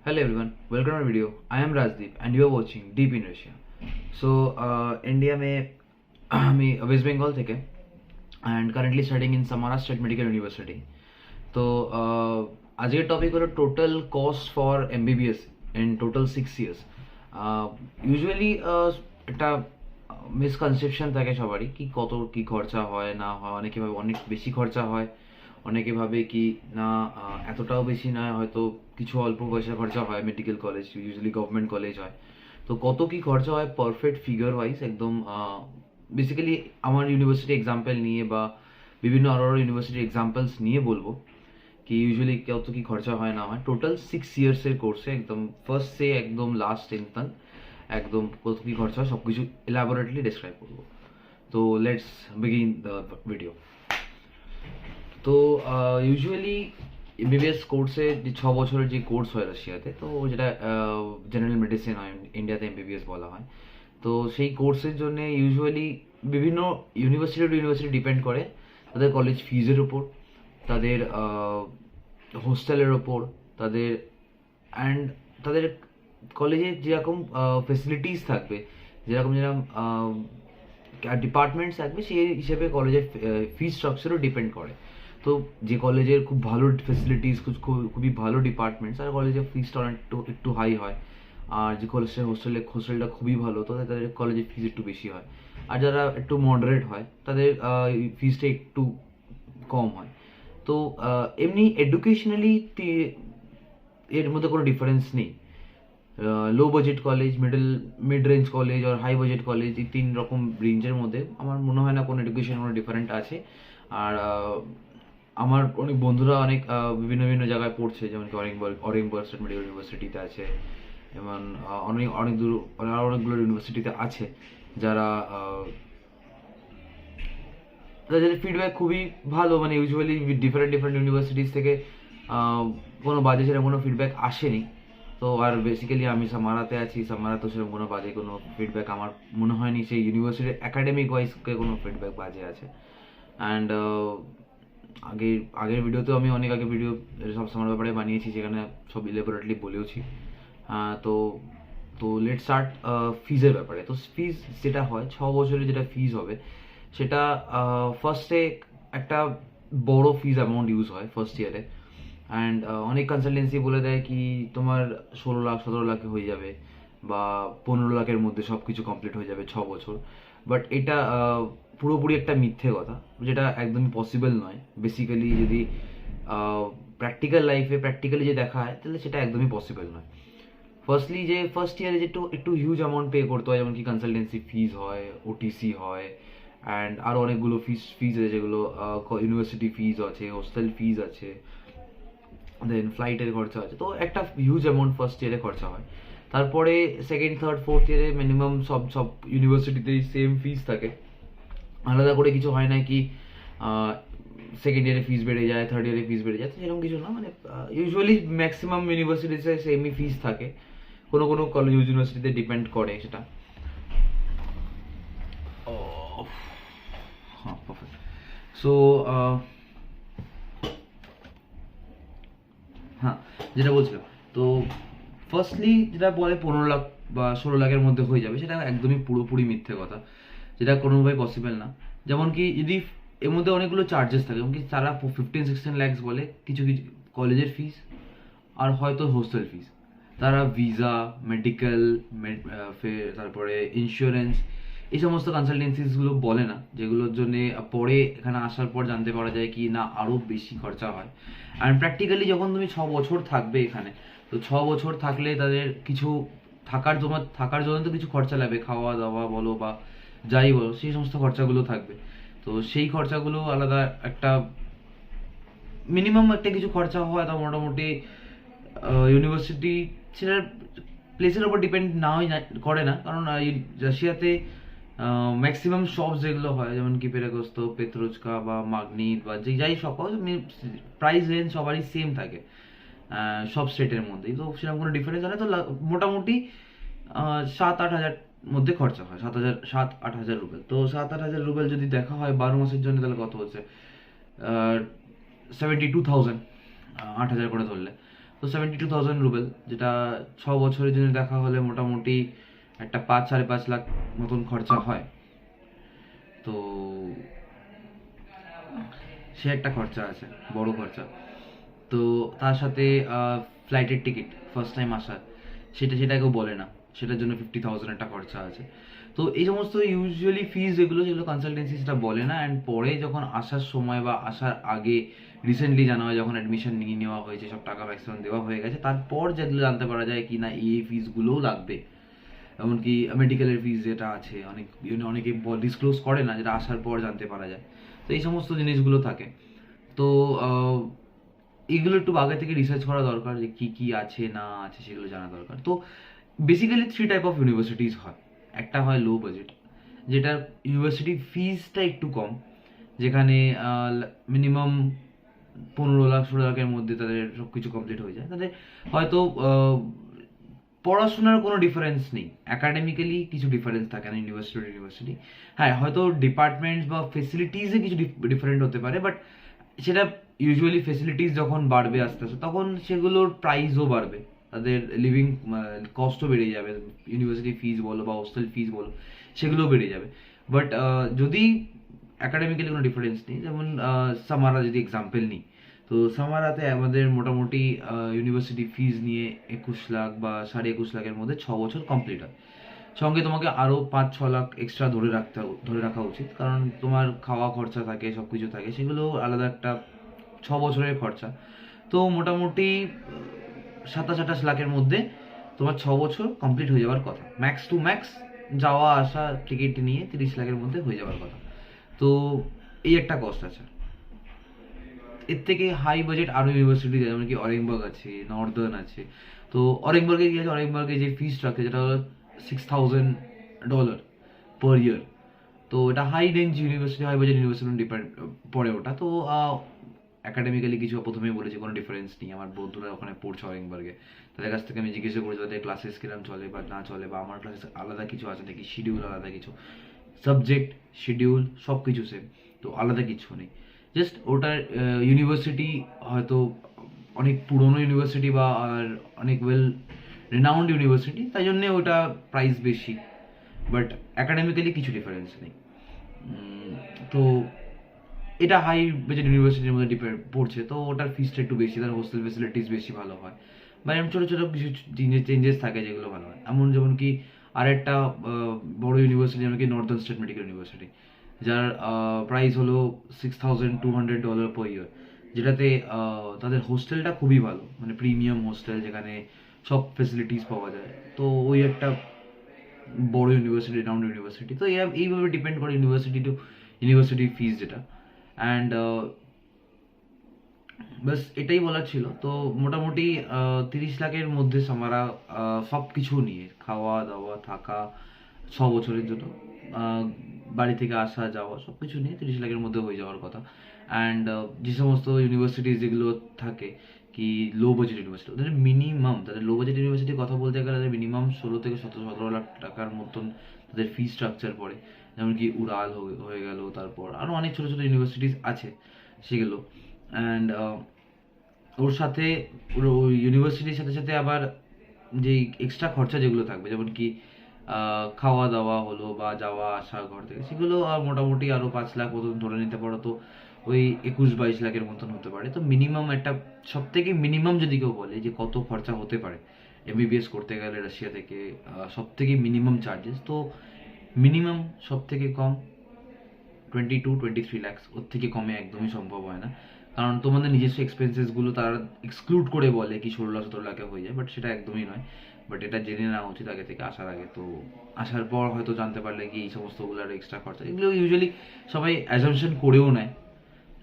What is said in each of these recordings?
Hello everyone, welcome to our video. I am Rajdeep and you are watching Deep in Russia. So India में আমি waste Bengal থেকে and currently studying in Samara State Medical University. তো আজকের topic হলো total cost for MBBS in total 6 years. Usually একটা misconception থাকে সবারই কি কত কি খরচা হয় না হয়, অনেকে ভাবে অনেক বেশি খরচা হয়, অনেকে ভাবে কি না এতটাও বেশি নয়, হয়তো কিছু অল্প পয়সা খরচা হয়। Medical college usually government college হয়, তো কত কি খরচা হয় পারফেক্ট ফিগার ওয়াইজ একদম বেসিক্যালি আমার ইউনিভার্সিটি এক্সাম্পল নিয়ে বা বিভিন্ন আরও ইউনিভার্সিটির এক্সাম্পলস নিয়ে বলবো কি ইউজুয়ালি কত কি খরচা হয় না হয় টোটাল 6 ইয়ার্সের কোর্সে একদম ফার্স্ট সে একদম লাস্ট টেন একদম কত কি খরচা হয় সব কিছু এলাবোরেটলি ডিসক্রাইব করবো। তো লেটস বিগিন দ্য ভিডিও। তো ইউজুয়ালি এমবিবিএস কোর্সে যে 6 বছরের যে কোর্স হয় রাশিয়াতে, তো যেটা জেনারেল মেডিসিন হয়, ইন্ডিয়াতে এমবিবিএস বলা হয়। তো সেই কোর্সের জন্য ইউজুয়ালি বিভিন্ন ইউনিভার্সিটি টু ইউনিভার্সিটি ডিপেন্ড করে তাদের কলেজ ফিজের ওপর, তাদের হোস্টেলের ওপর, তাদের অ্যান্ড তাদের কলেজে যেরকম ফেসিলিটিস থাকবে, যেরকম যেরকম ডিপার্টমেন্টস থাকবে, সেই হিসেবে কলেজের ফিজ স্ট্রাকচারও ডিপেন্ড করে। তো যে কলেজের খুব ভালো ফেসিলিটিস, খুবই ভালো ডিপার্টমেন্টস, আর কলেজের ফিজটা একটু হাই হয়। আর যে কলেজের হোস্টেলটা খুবই ভালো, তো তাদের কলেজের ফিজ একটু বেশি হয়। আর যারা একটু মডারেট হয় তাদের ফিজটা একটু কম হয়। তো এমনি এডুকেশনালি এর মধ্যে কোনো ডিফারেন্স নেই। Low budget college, mid range college আর হাই বাজেট কলেজ, এই 3 রকম রেঞ্জের মধ্যে আমার মনে হয় না কোনো এডুকেশন কোনো ডিফারেন্ট আছে। আর আমার অনেক বন্ধুরা অনেক বিভিন্ন বিভিন্ন জায়গায় পড়ছে, যেমন কি অরেংবার্গ স্টেট মেডিকেল ইউনিভার্সিটিতে আছে, এবং অনেক অনেক দূর আরও অনেকগুলো ইউনিভার্সিটিতে আছে, যারা তাদের ফিডব্যাক খুবই ভালো। মানে ইউজুয়ালি ডিফারেন্ট ইউনিভার্সিটিস থেকে কোনো বাজে সেরকম কোনো ফিডব্যাক আসেনি। তো আর বেসিক্যালি আমি সামারাতে আছি, সামারাতেও সেরকম কোনো বাজে কোনো ফিডব্যাক আমার মনে হয়নি সেই ইউনিভার্সিটির একাডেমিক ওয়াইজকে কোনো ফিডব্যাক বাজে আছে। অ্যান্ড আগের ভিডিওতেও আমি অনেক আগে ভিডিও সব সামার ব্যাপারে বানিয়েছি, যেখানে সব ইলেবোরেটলি বলেওছি। তো তো লেট স্টার্ট ফিজের ব্যাপারে। তো ফিজ যেটা হয় 6 বছরের যেটা ফিজ হবে, সেটা ফার্স্টে একটা বড় ফিজ অ্যামাউন্ট ইউজ হয় ফার্স্ট ইয়ারে। অ্যান্ড অনেক কনসালটেন্সি বলে দেয় কি তোমার 16 লাখ 17 লাখে হয়ে যাবে, বা 15 লাখের মধ্যে সব কিছু কমপ্লিট হয়ে যাবে 6 বছর। বাট এটা পুরোপুরি একটা মিথ্যে কথা, যেটা একদমই পসিবল নয়। বেসিক্যালি যদি প্র্যাকটিক্যালি যে দেখা হয়, তাহলে সেটা একদমই পসিবল নয়। ফার্স্টলি যে ফার্স্ট ইয়ারে যে একটু হিউজ অ্যামাউন্ট পে করতে হয়, যেমন কি কনসালটেন্সি ফিজ হয়, ওটিসি হয়, অ্যান্ড আরও অনেকগুলো ফিজ আছে, যেগুলো ইউনিভার্সিটি ফিজ আছে, হোস্টেল ফিজ আছে, দেন ফ্লাইটের খরচা আছে। তো একটা হিউজ অ্যামাউন্ট ফার্স্ট ইয়ারে খরচা হয়। তারপরে সেকেন্ড থার্ড ফোর্থ ইয়ারে মিনিমাম সব ইউনিভার্সিটিতেই সেম ফিজ থাকে, আলাদা করে কিছু হয় না কি সেকেন্ড ইয়ারে ফিজ বেড়ে যায়, থার্ড ইয়ারে ফিজ বেড়ে যায়। তো সেরকম কিছু না, মানে ইউজুয়ালি ম্যাক্সিমাম ইউনিভার্সিটিতে সেমই ফিজ থাকে। কোনো কোনো কলেজ ইউনিভার্সিটিতে ডিপেন্ড করে সেটা। হ্যাঁ, পারফেক্ট। সো হ্যাঁ, যেটা বলছিলাম, তো ফার্স্টলি যেটা বলে 15 লাখ বা 16 লাখের মধ্যে হয়ে যাবে, সেটা একদমই পুরোপুরি মিথ্যে কথা, যেটা কোনোভাবেই পসিবল না। যেমন কি যদি এর মধ্যে অনেকগুলো চার্জেস থাকে, যেমন কি তারা 15-16 লাখস বলে কিছু কিছু কলেজের ফিস, আর হয়তো হোস্টেল ফিস। তারা ভিসা, মেডিকেল, তারপরে ইন্স্যুরেন্স, এই সমস্ত কনসালটেন্সিসগুলো বলে না, যেগুলোর জন্য পরে এখানে আসার পর জানতে পারা যায় কি না আরও বেশি খরচা হয়। অ্যান্ড প্র্যাকটিক্যালি যখন তুমি 6 বছর থাকবে এখানে, তো 6 বছর থাকলে তাদের কিছু থাকার জন্য তো কিছু খরচা লাগবে, খাওয়া দাওয়া বলো বা যাই বলো, সেই সমস্ত খরচাগুলো থাকবে। তো সেই খরচাগুলো আলাদা একটা মিনিমাম একটা কিছু খরচা হয়, তা মোটামুটি ইউনিভার্সিটি সেটার প্লেসের ওপর ডিপেন্ড করে না, কারণ রাশিয়াতে ম্যাক্সিমাম শপস যেগুলো হয়, যেমন কি পেরাগস্ত, পেত্রোচকা বা মাগনিট বা যাই শপ হয়, প্রাইস রেঞ্জ সবারই সেম থাকে সব স্টেটের মধ্যেই। তো সেরকম কোনো ডিফারেন্স হয় না। তো মোটামুটি 7-8 হাজার মধ্যে খরচা হয়, 7-8 হাজার রুবেল। তো 7-8 হাজার রুবেল যদি দেখা হয় 12 মাসের জন্য, তাহলে কত হচ্ছে 72,000, 8 হাজার করে ধরলে। তো 72,000 রুবেল, যেটা 6 বছরের জন্য দেখা হলে মোটামুটি একটা 5-5.5 লাখ মতন খরচা হয়। তো সে একটা খরচা আছে, বড় খরচা। তো তার সাথে ফ্লাইটের টিকিট ফার্স্ট টাইম আসার, সেটা কেউ বলে না, সেটার জন্য 50,000 একটা খরচা আছে। তো এই সমস্ত ইউজুয়ালি ফিজ যেগুলো কনসালটেন্সি সেটা বলে না, অ্যান্ড পরে যখন আসার সময় বা আসার আগে রিসেন্টলি জানা হয়, যখন অ্যাডমিশন নিয়ে নেওয়া হয়েছে, সব টাকা ম্যাক্সিমাম দেওয়া হয়ে গেছে, তারপর যেগুলো জানতে পারা যায় কি না এই ফিজগুলোও লাগবে। এমনকি মেডিকেলের ফিজ যেটা আছে, অনেকে ডিসক্লোজ করে না, যেটা আসার পর জানতে পারা যায়। তো এই সমস্ত জিনিসগুলো থাকে। তো এগুলো একটু আগে থেকে রিসার্চ করা দরকার, যে কি কি আছে না আছে সেগুলো জানা দরকার। তো বেসিক্যালি 3 টাইপ অফ ইউনিভার্সিটিস হয়। একটা হয় লো বাজেট, যেটা ইউনিভার্সিটি ফিজটা একটু কম, যেখানে মিনিমাম 15 লাখ 16 লাখের মধ্যে তাদের সব কিছু কমপ্লিট হয়ে যায়। তাদের হয়তো পড়াশোনার কোনো ডিফারেন্স নেই, অ্যাকাডেমিক্যালি কিছু ডিফারেন্স থাকে না ইউনিভার্সিটি। হ্যাঁ, হয়তো ডিপার্টমেন্টস বা ফেসিলিটিসে কিছু ডিফারেন্ট হতে পারে, বাট সেটা ইউজুয়ালি ফেসিলিটিস যখন বাড়বে আস্তে আস্তে, তখন সেগুলোর প্রাইসও বাড়বে, তাদের লিভিং কস্টও বেড়ে যাবে। ইউনিভার্সিটি ফিজ বলো বা হোস্টেল ফিজ বলো, সেগুলোও বেড়ে যাবে। বাট যদি অ্যাকাডেমিক্যালি কোনো ডিফারেন্স নেই, যেমন সামারা যদি এক্সাম্পল নিই, তো সামারাতে আমাদের মোটামুটি ইউনিভার্সিটি ফিজ নিয়ে 21 লাখ বা 21.5 লাখের মধ্যে 6 বছর কমপ্লিট হয়। সঙ্গে তোমাকে আরও 5-6 লাখ এক্সট্রা ধরে রাখা উচিত, কারণ তোমার খাওয়া খরচা থাকে, সব কিছু থাকে, সেগুলো আলাদা একটা 6 বছরের খরচা। তো মোটামুটি 27-28 লাখের মধ্যে তোমার 6 বছর কমপ্লিট হয়ে যাওয়ার কথা, ম্যাক্স টু ম্যাক্স যাওয়া আসা টিকিট নিয়ে 30 লাখের মধ্যে হয়ে যাওয়ার কথা। তো এই একটা কস্ট আছে। এর থেকে হাই বাজেট আরো ইউনিভার্সিটি, যেমন কি অরেনবার্গ আছে, নর্দার্ন আছে। তো অরেনবার্গে কি আছে, অরেনবার্গে যে ফিস স্ট্রাকচার, যেটা হলো $6,000 পার ইয়ার। তো এটা high range university, high budget university depend পড়ে ওটা। তো একাডেমিক্যালি কিছু প্রথমেই বলেছি কোনো ডিফারেন্স নেই। আমার বন্ধুরা ওখানে পড়ছে অরেনবার্গে, তাদের কাছ থেকে আমি জিজ্ঞেস করেছি তাদের ক্লাসেস কিরম চলে বা না চলে, বা আমার ক্লাসে আলাদা কিছু আছে নাকি, শিডিউল আলাদা কিছু, সাবজেক্ট শিডিউল সব কিছু সেম, তো আলাদা কিছু নেই। জাস্ট ওটার ইউনিভার্সিটি হয়তো অনেক পুরনো ইউনিভার্সিটি বা আর অনেক ওয়েল রেনাউন্ড ইউনিভার্সিটি, তাই জন্যে ওটা প্রাইস বেশি, বাট অ্যাকাডেমিক্যালি কিছু ডিফারেন্স নেই। তো এটা হাই বাজেট ইউনিভার্সিটির মধ্যে পড়ছে, তো ওটার ফিসটা একটু বেশি, তার হোস্টেল ফেসিলিটিস বেশি ভালো হয়, বা এরকম ছোটো ছোটো কিছু চেঞ্জেস থাকে যেগুলো ভালো হয়। এমন যেমন কি আরেকটা বড় ইউনিভার্সিটি, যেমন কি নর্দার্ন স্টেট মেডিকেল ইউনিভার্সিটি, যার প্রাইস হলো $6,200 পার ইয়ার, যেটাতে তাদের হোস্টেলটা খুবই ভালো, মানে প্রিমিয়াম হোস্টেল, যেখানে সব ফেসিলিটিস পাওয়া যায়। তো ওই একটা বড় ইউনিভার্সিটি, রেনাউন্ড ইউনিভার্সিটি। তো এইভাবে ডিপেন্ড করে ইউনিভার্সিটি টু ইউনিভার্সিটি ফিস যেটা। অ্যান্ড বাস এটাই বলার ছিল। তো মোটামুটি 30 লাখের মধ্যে সামারা সব কিছু নিয়ে, খাওয়া দাওয়া থাকা, 6 বছরের জন্য বাড়ি থেকে আসা যাওয়া সব কিছু নিয়ে 30 লাখের মধ্যে হয়ে যাওয়ার কথা। অ্যান্ড যে সমস্ত ইউনিভার্সিটিস যেগুলো থাকে কি লো বাজেট ইউনিভার্সিটি, তাদের লো বাজেট ইউনিভার্সিটির কথা বলতে গেলে তাদের মিনিমাম 16 থেকে 17 লাখ টাকার মতন তাদের ফি স্ট্রাকচার পড়ে। যেমন কি উড়াল হয়ে গেল, তারপর আরও অনেক ছোটো ছোটো ইউনিভার্সিটিস আছে সেগুলো। অ্যান্ড ওর সাথে ওই ইউনিভার্সিটির সাথে সাথে আবার যেই এক্সট্রা খরচা যেগুলো থাকবে, যেমন কি খাওয়া দাওয়া হলো বা যাওয়া আসা ঘর থেকে, সেগুলো মোটামুটি আরও 5 লাখ মতন ধরে নিতে পারো। তো ওই 21-22 লাখের মতন হতে পারে। তো মিনিমাম একটা, সব থেকে মিনিমাম যদি কেউ বলে যে কত খরচা হতে পারে এমবিবিএস করতে গেলে রাশিয়া থেকে, সব থেকে মিনিমাম চার্জেস, তো মিনিমাম সব থেকে কম 22-23 লাখ, ওর থেকে কমে একদমই সম্ভব হয় না। কারণ তোমাদের নিজস্ব এক্সপেন্সেসগুলো তারা এক্সক্লুড করে বলে কি 16-17 লাখে হয়ে যায়, বাট সেটা একদমই নয়। বাট এটা জেনে নেওয়া উচিত আগে থেকে, আসার আগে। তো আসার পর হয়তো জানতে পারলে কি এই সমস্তগুলোর এক্সট্রা খরচা, এগুলো ইউজুয়ালি সবাই অ্যাজামশন করেও নেয়,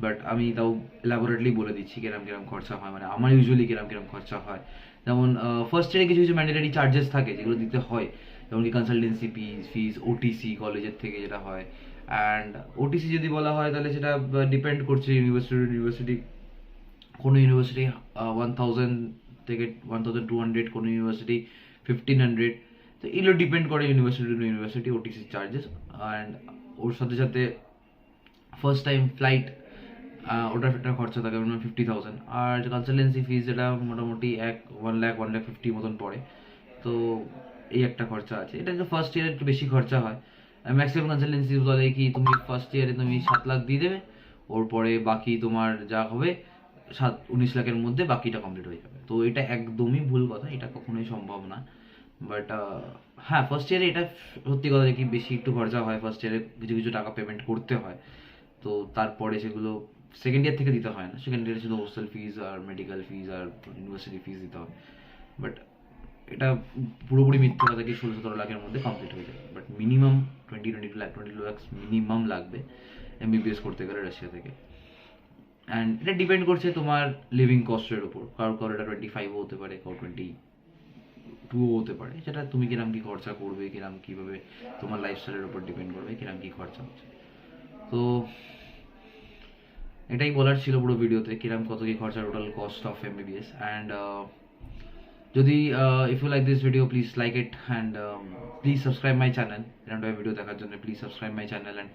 বাট আমি তাও এলাবোরেটলি বলে দিচ্ছি কিরম কিরম খরচা হয়, মানে আমার ইউজুয়ালি কিরম কিরম খরচা হয়। যেমন ফার্স্ট ইয়ারে কিছু কিছু ম্যান্ডেটারি চার্জেস থাকে যেগুলো দিতে হয়, যেমন কি কনসালটেন্সি ফিজ, ওটিসি কলেজের থেকে যেটা হয়। অ্যান্ড ওটিসি যদি বলা হয় তাহলে সেটা ডিপেন্ড করছে ইউনিভার্সিটি। কোনো ইউনিভার্সিটি 1,000 থেকে 1,200, কোনো ইউনিভার্সিটি 1,500। তো এগুলো ডিপেন্ড করে university to university OTC charges. And ওর সাথে সাথে ফার্স্ট টাইম ফ্লাইট ওটার একটা খরচা থাকে 50,000, আর কনসালটেন্সি ফিজ যেটা মোটামুটি 1 লাখ 50 মতন পড়ে। তো এই একটা খরচা আছে, এটা যে ফার্স্ট ইয়ারে একটু বেশি খরচা হয়। ম্যাক্সিমাম কনসালটেন্সি বলে কি তুমি ফার্স্ট ইয়ারে তুমি 7 লাখ দিয়ে দেবে, ওর পরে বাকি তোমার যা হবে 19 লাখের মধ্যে বাকিটা কমপ্লিট হয়ে যাবে। তো এটা একদমই ভুল কথা, এটা কখনোই সম্ভব না। বাট হ্যাঁ, ফার্স্ট ইয়ারে এটা সত্যি কথা কি বেশি একটু খরচা হয়, ফার্স্ট ইয়ারে কিছু কিছু টাকা পেমেন্ট করতে হয়। তো তারপরে সেগুলো সেকেন্ড ইয়ার থেকে দিতে হয় না, সেকেন্ড ইয়ারে শুধু হোস্টেল ফিজ আর মেডিকেল ফিজ আর ইউনিভার্সিটি ফিজ দিতে হয়। বাট এটা পুরোপুরি মিথ্যে কথা কি 16-17 লাখের মধ্যে কমপ্লিট হয়ে যাবে। বাট মিনিমাম 22 লাখ মিনিমাম লাগবে এমবিবিএস করতে গেলে রাশিয়া থেকে। অ্যান্ড এটা ডিপেন্ড করছে তোমার লিভিং কস্টের উপর, কারো এটা 25ও হতে পারে, কারো 22ও হতে পারে। সেটা তুমি কিরম কি খরচা করবে, কিরম কিভাবে তোমার লাইফস্টাইলের উপর ডিপেন্ড করবে কিরম কি খরচা হচ্ছে। তো এটাই বলার ছিল পুরো ভিডিওতে, কিরম কত কি খরচা, total cost of MBBS. And যদি if you like this video please like it, and please subscribe my channel. এরকম টাইপের ভিডিও দেখার জন্য please subscribe my channel. And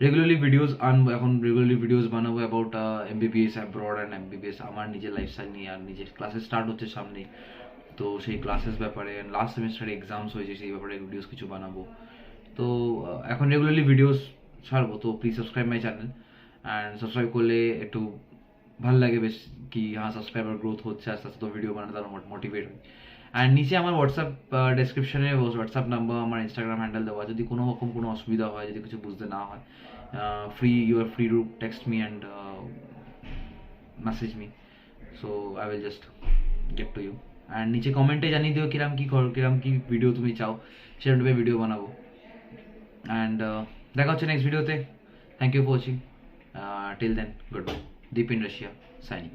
regularly videos আনবো, এখন রেগুলারলি ভিডিওস বানাবো about MBBS abroad and MBBS, আমার নিজের লাইফস্টাইল নিয়ে। আর নিজের ক্লাসেস স্টার্ট হচ্ছে সামনে, তো সেই ক্লাসেস ব্যাপারে, লাস্ট সেমিস্টারে এক্সামস হয়েছে সেই ব্যাপারে ভিডিওস কিছু বানাবো। তো এখন রেগুলারলি ভিডিওস ছাড়বো, তো please subscribe my channel. And subscribe করলে একটু ভালো লাগে বেশ, কি হ্যাঁ সাবস্ক্রাইবার গ্রোথ হচ্ছে আস্তে আস্তে, তো ভিডিও বানাতে আরও মোটিভেট হয়। অ্যান্ড নিচে আমার হোয়াটসঅ্যাপ ডেসক্রিপশনে হোয়াটসঅ্যাপ নাম্বার, আমার ইনস্টাগ্রাম হ্যান্ডেল দেওয়া, যদি কোনো রকম কোনো অসুবিধা হয়, যদি কিছু বুঝতে না হয়, you are free to text me and message me, so I will just get to you. And নিচে কমেন্টে জানিয়ে দিও কিরম কি ভিডিও তুমি চাও, সেরকম টাইপের ভিডিও বানাবো। অ্যান্ড দেখা হচ্ছে নেক্সট ভিডিওতে। Thank you for watching, till then good bye. Deep in Russia signing.